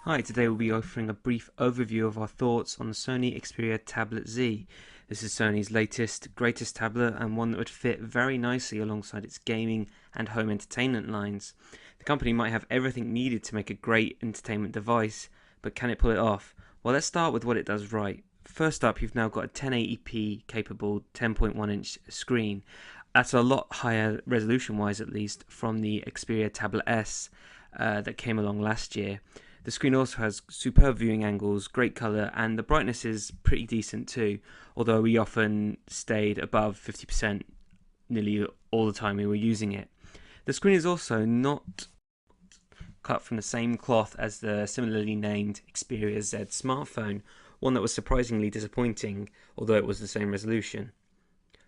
Hi, today we'll be offering a brief overview of our thoughts on the Sony Xperia Tablet Z. This is Sony's latest, greatest tablet and one that would fit very nicely alongside its gaming and home entertainment lines. The company might have everything needed to make a great entertainment device, but can it pull it off? Well, let's start with what it does right. First up, you've now got a 1080p capable 10.1-inch screen. That's a lot higher resolution-wise, at least, from the Xperia Tablet S that came along last year. The screen also has superb viewing angles, great colour, and the brightness is pretty decent too, although we often stayed above 50% nearly all the time we were using it. The screen is also not cut from the same cloth as the similarly named Xperia Z smartphone, one that was surprisingly disappointing, although it was the same resolution.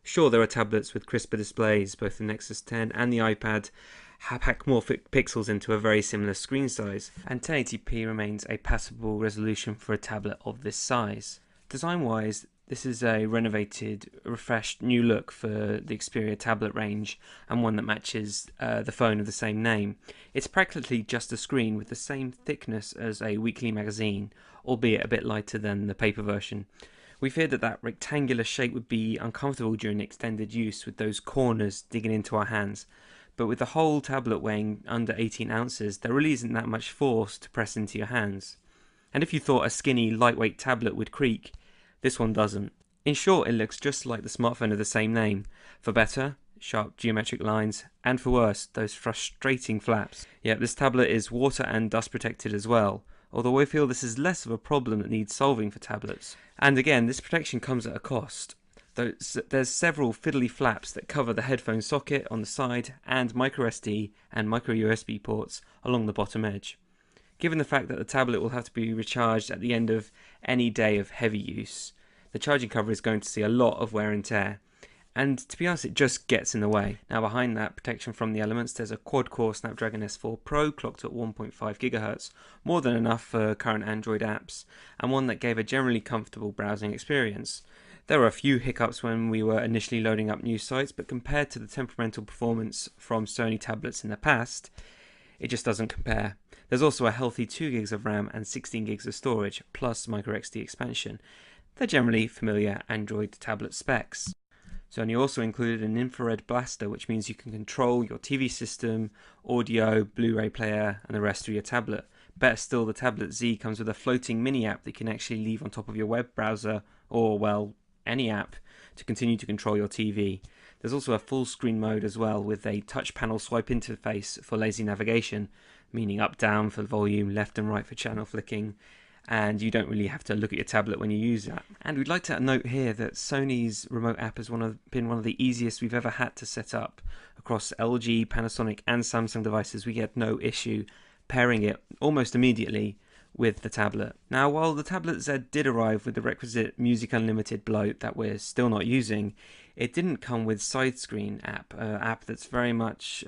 Sure, there are tablets with crisper displays, both the Nexus 10 and the iPad pack more pixels into a very similar screen size, and 1080p remains a passable resolution for a tablet of this size. Design-wise, this is a renovated, refreshed new look for the Xperia tablet range, and one that matches the phone of the same name. It's practically just a screen with the same thickness as a weekly magazine, albeit a bit lighter than the paper version. We feared that rectangular shape would be uncomfortable during extended use with those corners digging into our hands, but with the whole tablet weighing under 18 ounces, there really isn't that much force to press into your hands. And if you thought a skinny, lightweight tablet would creak, this one doesn't. In short, it looks just like the smartphone of the same name. For better, sharp geometric lines, and for worse, those frustrating flaps. Yet this tablet is water and dust protected as well, although we feel this is less of a problem that needs solving for tablets. And again, this protection comes at a cost. There's several fiddly flaps that cover the headphone socket on the side and microSD and micro USB ports along the bottom edge. Given the fact that the tablet will have to be recharged at the end of any day of heavy use, the charging cover is going to see a lot of wear and tear. And to be honest, it just gets in the way. Now behind that protection from the elements, there's a quad-core Snapdragon S4 Pro clocked at 1.5 GHz, more than enough for current Android apps, and one that gave a generally comfortable browsing experience. There were a few hiccups when we were initially loading up news sites, but compared to the temperamental performance from Sony tablets in the past, it just doesn't compare. There's also a healthy 2 gigs of RAM and 16 gigs of storage, plus microSD expansion. They're generally familiar Android tablet specs. Sony also included an infrared blaster, which means you can control your TV system, audio, Blu-ray player, and the rest of your tablet. Better still, the Tablet Z comes with a floating mini app that you can actually leave on top of your web browser, or, well, any app, to continue to control your TV. There's also a full screen mode as well, with a touch panel swipe interface for lazy navigation, meaning up down for volume, left and right for channel flicking, and you don't really have to look at your tablet when you use that. And we'd like to note here that Sony's remote app has been one of the easiest we've ever had to set up. Across LG, Panasonic and Samsung devices, we had no issue pairing it almost immediately with the tablet. Now, while the Tablet Z did arrive with the requisite Music Unlimited bloat that we're still not using, it didn't come with Sidescreen app, an app that's very much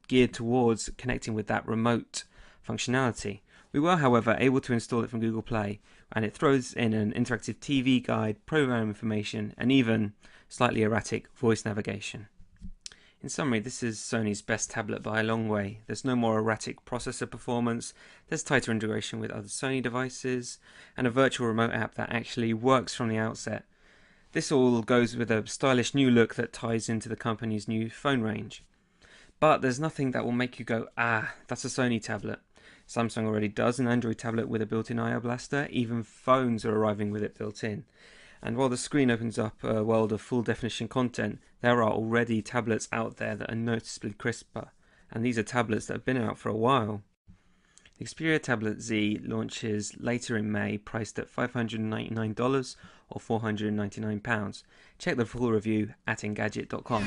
geared towards connecting with that remote functionality. We were, however, able to install it from Google Play, and it throws in an interactive TV guide, program information, and even slightly erratic voice navigation. In summary, this is Sony's best tablet by a long way. There's no more erratic processor performance, there's tighter integration with other Sony devices, and a virtual remote app that actually works from the outset. This all goes with a stylish new look that ties into the company's new phone range. But there's nothing that will make you go, ah, that's a Sony tablet. Samsung already does an Android tablet with a built-in I/O blaster, even phones are arriving with it built in. And while the screen opens up a world of full-definition content, there are already tablets out there that are noticeably crisper, and these are tablets that have been out for a while. The Xperia Tablet Z launches later in May, priced at $599 or £499. Check the full review at engadget.com.